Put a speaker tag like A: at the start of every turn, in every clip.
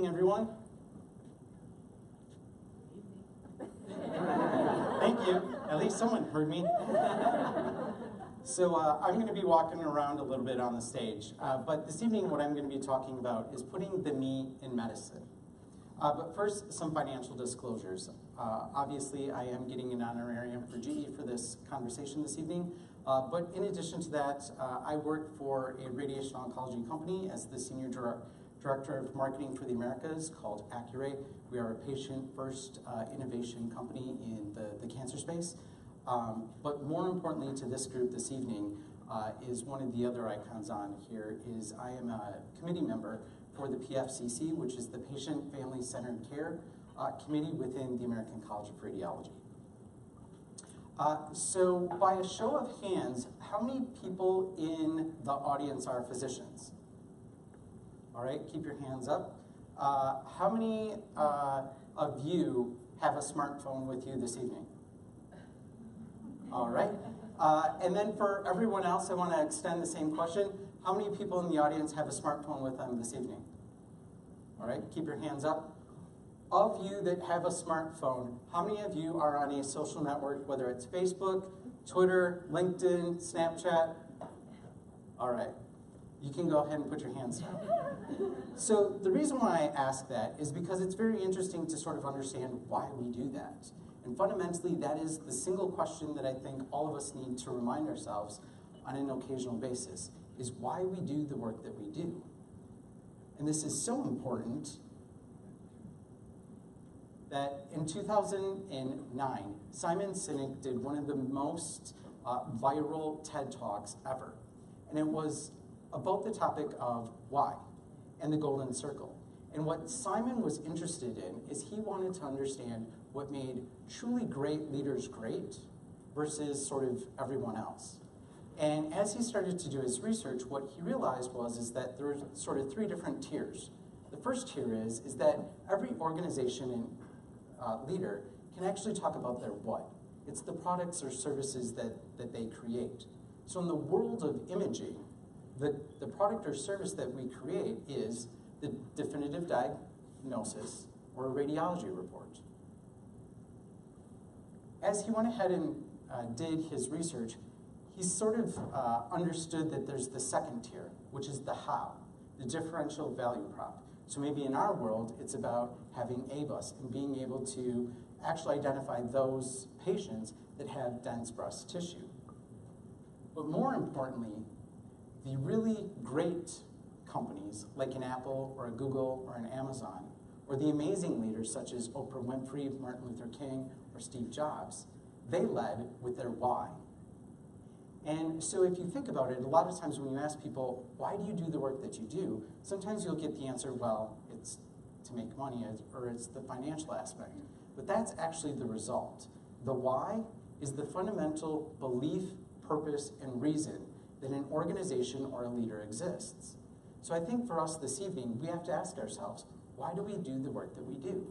A: Everyone. Thank you. At least someone heard me. So I'm going to be walking around a little bit on the stage, but this evening what I'm going to be talking about is putting the me in medicine. But first, some financial disclosures. Obviously, I am getting an honorarium for GE for this conversation this evening, but in addition to that, I work for a radiation oncology company as the Senior Director of Marketing for the Americas called Accurate. We are a patient-first innovation company in the cancer space. But more importantly to this group this evening is one of the other icons on here is I am a committee member for the PFCC, which is the Patient Family Centered Care Committee within the American College of Radiology. So by a show of hands, how many people in the audience are physicians? All right, keep your hands up. How many of you have a smartphone with you this evening? All right. And then for everyone else, I want to extend the same question. How many people in the audience have a smartphone with them this evening? All right, keep your hands up. Of you that have a smartphone, how many of you are on a social network, whether it's Facebook, Twitter, LinkedIn, Snapchat? All right. You can go ahead and put your hands down. So the reason why I ask that is because it's very interesting to sort of understand why we do that. And fundamentally, that is the single question that I think all of us need to remind ourselves on an occasional basis, is why we do the work that we do. And this is so important that in 2009, Simon Sinek did one of the most viral TED Talks ever. And it was about the topic of why and the golden circle. And what Simon was interested in is he wanted to understand what made truly great leaders great versus sort of everyone else. And as he started to do his research, what he realized is that there were sort of three different tiers. The first tier is that every organization and leader can actually talk about their what. It's the products or services that they create. So in the world of imaging, the product or service that we create is the definitive diagnosis or a radiology report. As he went ahead and did his research, he sort of understood that there's the second tier, which is the how, the differential value prop. So maybe in our world, it's about having ABUS and being able to actually identify those patients that have dense breast tissue. But more importantly, the really great companies like an Apple or a Google or an Amazon, or the amazing leaders such as Oprah Winfrey, Martin Luther King, or Steve Jobs, they led with their why. And so if you think about it, a lot of times when you ask people, why do you do the work that you do, sometimes you'll get the answer, well, it's to make money, or it's the financial aspect. But that's actually the result. The why is the fundamental belief, purpose, and reason that an organization or a leader exists. So I think for us this evening, we have to ask ourselves, why do we do the work that we do?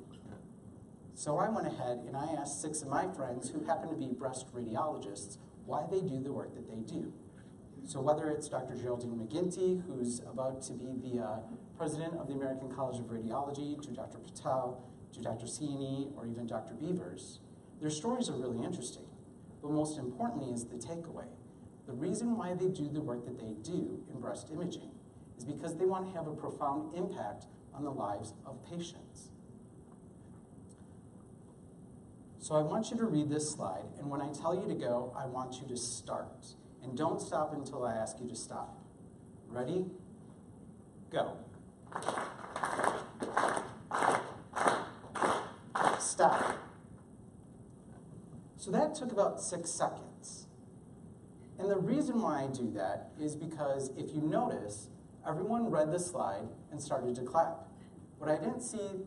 A: So I went ahead and I asked 6 of my friends who happen to be breast radiologists why they do the work that they do. So whether it's Dr. Geraldine McGinty, who's about to be the president of the American College of Radiology, to Dr. Patel, to Dr. Ciani, or even Dr. Beavers, their stories are really interesting. But most importantly is the takeaway. The reason why they do the work that they do in breast imaging is because they want to have a profound impact on the lives of patients. So I want you to read this slide, and when I tell you to go, I want you to start. And don't stop until I ask you to stop. Ready? Go. Stop. So that took about 6 seconds. And the reason why I do that is because if you notice, everyone read the slide and started to clap. But I didn't see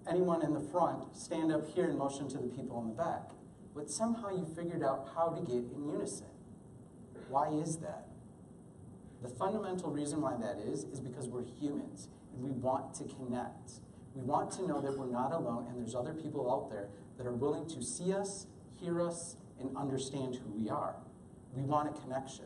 A: anyone in the front stand up here and motion to the people in the back. But somehow you figured out how to get in unison. Why is that? The fundamental reason why that is because we're humans and we want to connect. We want to know that we're not alone and there's other people out there that are willing to see us, hear us, and understand who we are. We want a connection.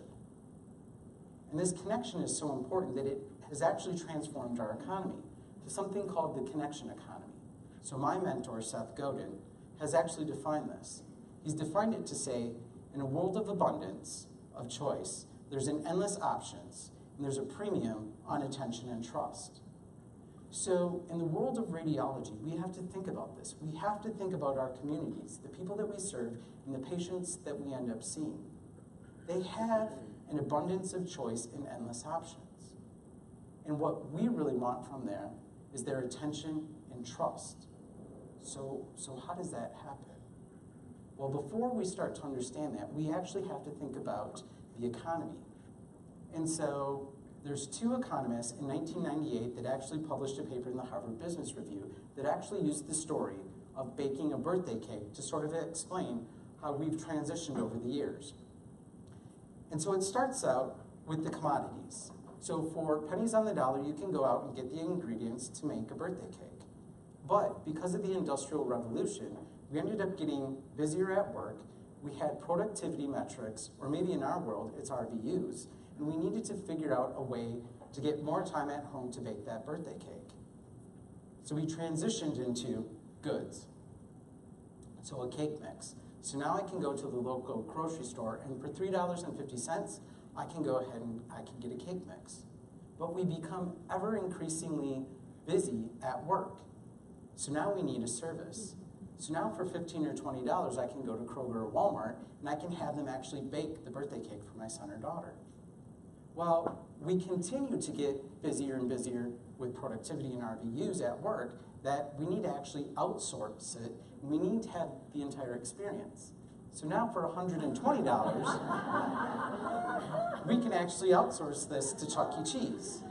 A: And this connection is so important that it has actually transformed our economy. to something called the connection economy. So my mentor, Seth Godin, has actually defined this. He's defined it to say, in a world of abundance, of choice, there's an endless options, and there's a premium on attention and trust. So in the world of radiology, we have to think about this. We have to think about our communities, the people that we serve, and the patients that we end up seeing. They have an abundance of choice and endless options. And what we really want from them is their attention and trust. So how does that happen? Well, before we start to understand that, we actually have to think about the economy. And so there's two economists in 1998 that actually published a paper in the Harvard Business Review that actually used the story of baking a birthday cake to sort of explain how we've transitioned over the years. And so it starts out with the commodities. So for pennies on the dollar, you can go out and get the ingredients to make a birthday cake. But because of the Industrial Revolution, we ended up getting busier at work. We had productivity metrics, or maybe in our world, it's RVUs, and we needed to figure out a way to get more time at home to bake that birthday cake. So we transitioned into goods. So a cake mix. So now I can go to the local grocery store, and for $3.50, I can go ahead and I can get a cake mix. But we become ever increasingly busy at work. So now we need a service. So now for $15 or $20, I can go to Kroger or Walmart, and I can have them actually bake the birthday cake for my son or daughter. Well, we continue to get busier and busier with productivity and RVUs at work that we need to actually outsource it, and we need to have the entire experience. So now for $120, we can actually outsource this to Chuck E. Cheese.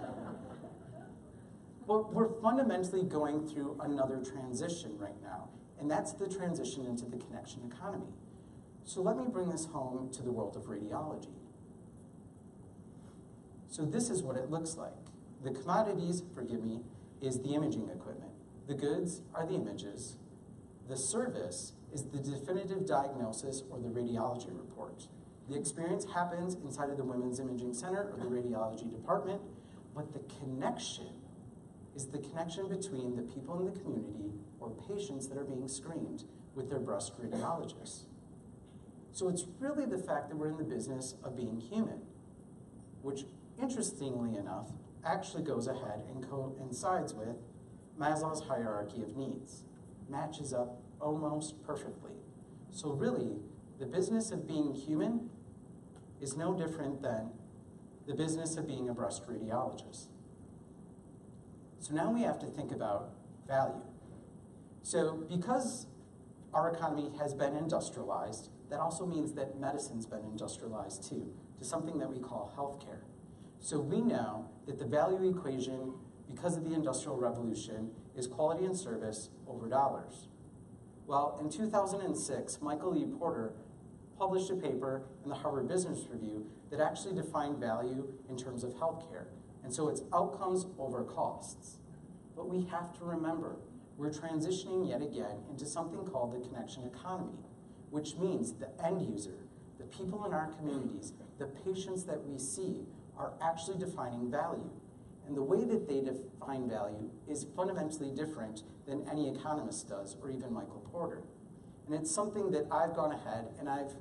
A: Well, we're fundamentally going through another transition right now, and that's the transition into the connection economy. So let me bring this home to the world of radiology. So this is what it looks like. The commodities, forgive me, is the imaging equipment. The goods are the images. The service is the definitive diagnosis or the radiology report. The experience happens inside of the Women's Imaging Center or the radiology department, but the connection is the connection between the people in the community or patients that are being screened with their breast radiologists. So it's really the fact that we're in the business of being human, which, interestingly enough, actually goes ahead and coincides with Maslow's hierarchy of needs. Matches up almost perfectly. So really, the business of being human is no different than the business of being a breast radiologist. So now we have to think about value. So because our economy has been industrialized, that also means that medicine's been industrialized too, to something that we call healthcare. So we know that the value equation, because of the Industrial Revolution, is quality and service over dollars. Well, in 2006, Michael E. Porter published a paper in the Harvard Business Review that actually defined value in terms of healthcare. And so it's outcomes over costs. But we have to remember, we're transitioning yet again into something called the connection economy, which means the end user, the people in our communities, the patients that we see are actually defining value. And the way that they define value is fundamentally different than any economist does, or even Michael Porter. And it's something that I've gone ahead and I've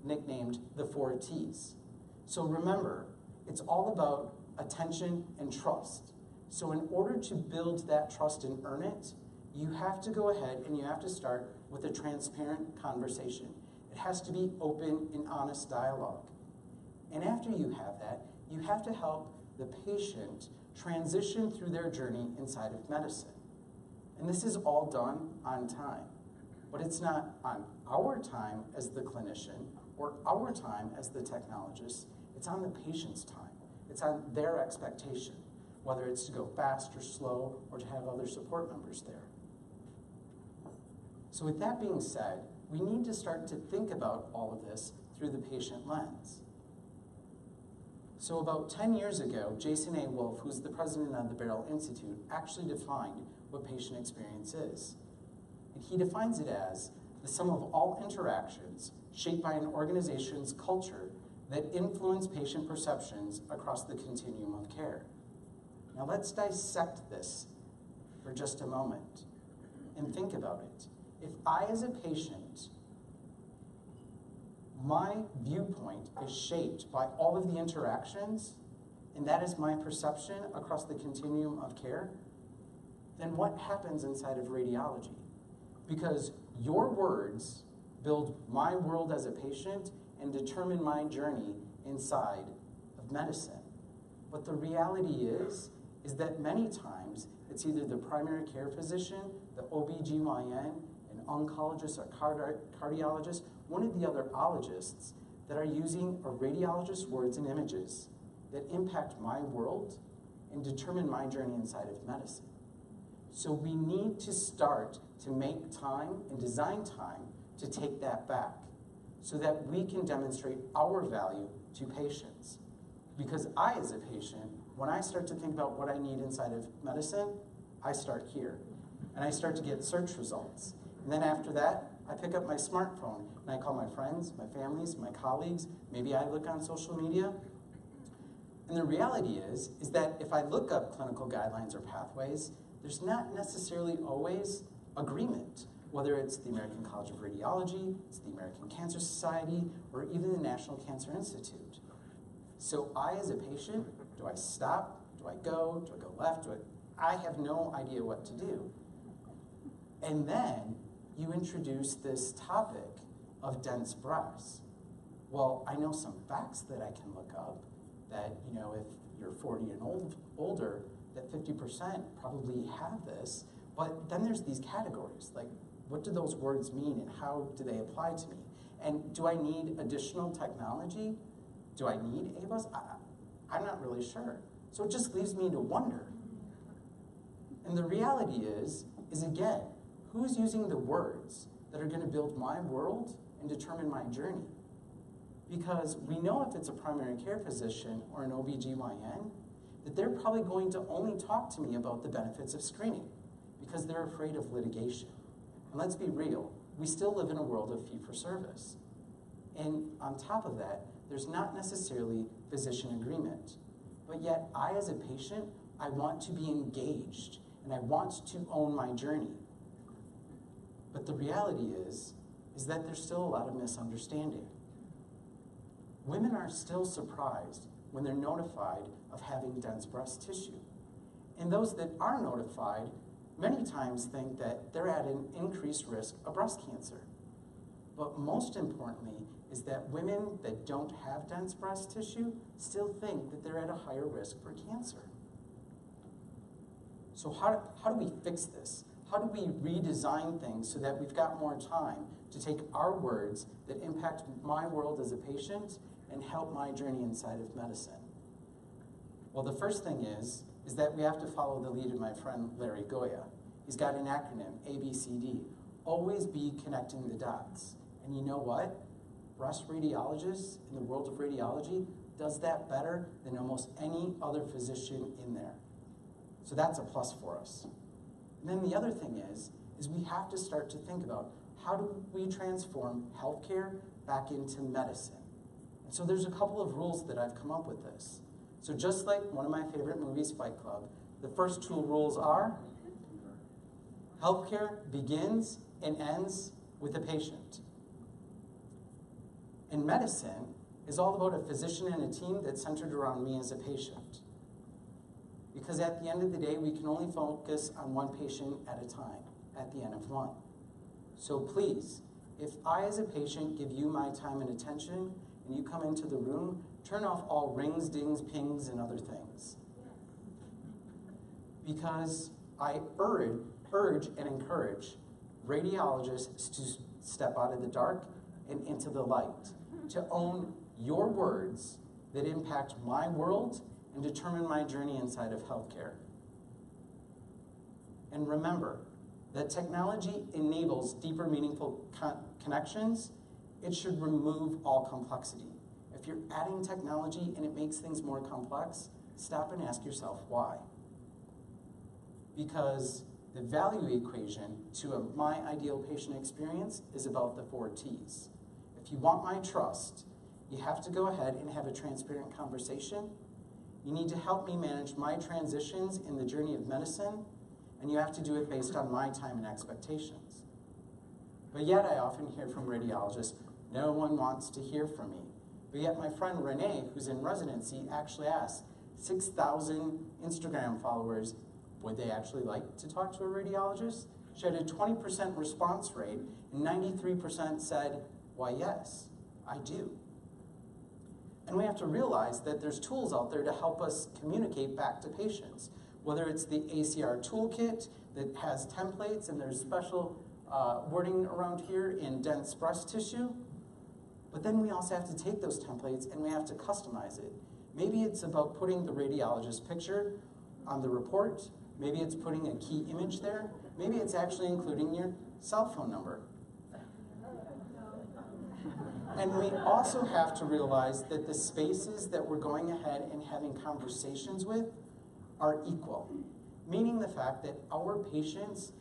A: nicknamed the 4 T's. So remember, it's all about attention and trust. So in order to build that trust and earn it, you have to go ahead and you have to start with a transparent conversation. It has to be open and honest dialogue. And after you have that, you have to help the patient transition through their journey inside of medicine. And this is all done on time. But it's not on our time as the clinician or our time as the technologist. It's on the patient's time. It's on their expectation, whether it's to go fast or slow or to have other support members there. So with that being said, we need to start to think about all of this through the patient lens. So about 10 years ago, Jason A. Wolf, who's the president of the Barrel Institute, actually defined what patient experience is. And he defines it as the sum of all interactions shaped by an organization's culture that influence patient perceptions across the continuum of care. Now let's dissect this for just a moment and think about it. If I, as a patient, my viewpoint is shaped by all of the interactions, and that is my perception across the continuum of care, then what happens inside of radiology? Because your words build my world as a patient and determine my journey inside of medicine. But the reality is that many times it's either the primary care physician, the OBGYN, an oncologist, a cardiologist, one of the other ologists that are using a radiologist's words and images that impact my world and determine my journey inside of medicine. So we need to start to make time and design time to take that back so that we can demonstrate our value to patients. Because I, as a patient, when I start to think about what I need inside of medicine, I start here. And I start to get search results. And then after that, I pick up my smartphone and I call my friends, my families, my colleagues. Maybe I look on social media. And the reality is that if I look up clinical guidelines or pathways, there's not necessarily always agreement, whether it's the American College of Radiology, it's the American Cancer Society, or even the National Cancer Institute. So I, as a patient, do I stop? Do I go? Do I go left? I have no idea what to do. And then you introduce this topic of dense breasts. Well, I know some facts that I can look up that, if you're 40 and older, that 50% probably have this. But then there's these categories, like what do those words mean and how do they apply to me? And do I need additional technology? Do I need ABUS? I'm not really sure. So it just leaves me to wonder. And the reality is again, who's using the words that are going to build my world and determine my journey? Because we know if it's a primary care physician or an OBGYN, that they're probably going to only talk to me about the benefits of screening because they're afraid of litigation. And let's be real, we still live in a world of fee-for-service. And on top of that, there's not necessarily physician agreement. But yet, I as a patient, I want to be engaged and I want to own my journey. But the reality is that there's still a lot of misunderstanding. Women are still surprised when they're notified of having dense breast tissue. And those that are notified many times think that they're at an increased risk of breast cancer. But most importantly is that women that don't have dense breast tissue still think that they're at a higher risk for cancer. So how do we fix this? How do we redesign things so that we've got more time to take our words that impact my world as a patient and help my journey inside of medicine? Well, the first thing is that we have to follow the lead of my friend Larry Goya. He's got an acronym, ABCD. Always be connecting the dots. And you know what? Breast radiologists in the world of radiology does that better than almost any other physician in there. So that's a plus for us. And then the other thing is we have to start to think about how do we transform healthcare back into medicine. And so there's a couple of rules that I've come up with this. So just like one of my favorite movies, Fight Club, the first two rules are healthcare begins and ends with the patient. And medicine is all about a physician and a team that's centered around me as a patient. Because at the end of the day, we can only focus on one patient at a time at the end of one. So please, if I as a patient give you my time and attention, and you come into the room, turn off all rings, dings, pings, and other things. Because I urge and encourage radiologists to step out of the dark and into the light, to own your words that impact my world and determine my journey inside of healthcare. And remember that technology enables deeper, meaningful connections. It should remove all complexity. If you're adding technology and it makes things more complex, stop and ask yourself why. Because the value equation to my ideal patient experience is about the 4 T's. If you want my trust, you have to go ahead and have a transparent conversation. You need to help me manage my transitions in the journey of medicine, and you have to do it based on my time and expectations. But yet I often hear from radiologists, no one wants to hear from me. But yet my friend Renee, who's in residency, actually asked, 6,000 Instagram followers, would they actually like to talk to a radiologist? She had a 20% response rate, and 93% said, why yes, I do. And we have to realize that there's tools out there to help us communicate back to patients, whether it's the ACR toolkit that has templates and there's special wording around here in dense breast tissue. But then we also have to take those templates and we have to customize it. Maybe it's about putting the radiologist picture on the report. Maybe it's putting a key image there. Maybe it's actually including your cell phone number. And we also have to realize that the spaces that we're going ahead and having conversations with are equal, meaning the fact that our patients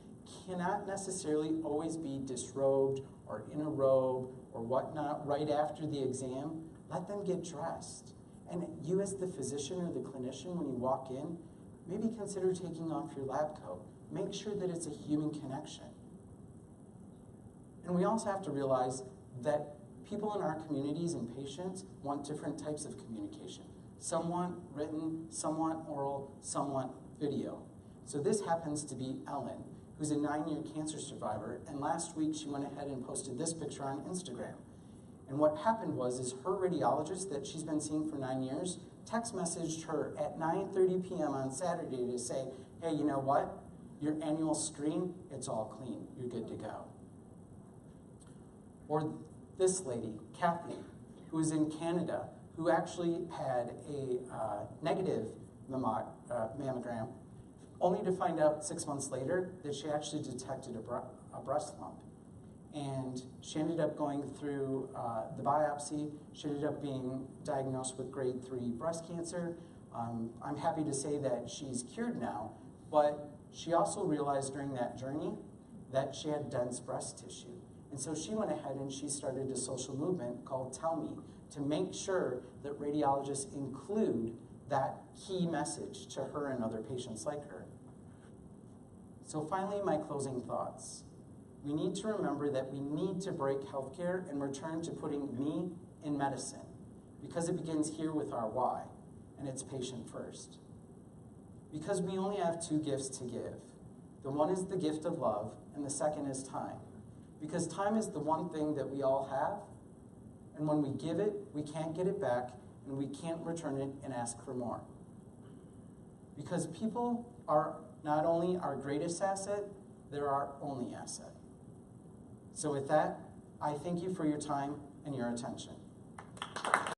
A: cannot necessarily always be disrobed or in a robe or whatnot right after the exam. Let them get dressed. And you as the physician or the clinician, when you walk in, maybe consider taking off your lab coat. Make sure that it's a human connection. And we also have to realize that people in our communities and patients want different types of communication. Some want written, some want oral, some want video. So this happens to be Ellen, who's a 9-year cancer survivor, and last week she went ahead and posted this picture on Instagram. And what happened is her radiologist that she's been seeing for 9 years text messaged her at 9:30 p.m. on Saturday to say, hey, you know what? Your annual screen, it's all clean. You're good to go. Or this lady, Kathy, who is in Canada, who actually had a negative mammogram, only to find out 6 months later that she actually detected a breast lump. And she ended up going through the biopsy. She ended up being diagnosed with grade 3 breast cancer. I'm happy to say that she's cured now, but she also realized during that journey that she had dense breast tissue. And so she went ahead and she started a social movement called Tell Me to make sure that radiologists include that key message to her and other patients like her. So finally, my closing thoughts. We need to remember that we need to break healthcare and return to putting me in medicine, because it begins here with our why, and it's patient first. Because we only have 2 gifts to give. The one is the gift of love, and the second is time. Because time is the one thing that we all have, and when we give it, we can't get it back, and we can't return it and ask for more. Because people are not only our greatest asset, they're our only asset. So with that, I thank you for your time and your attention.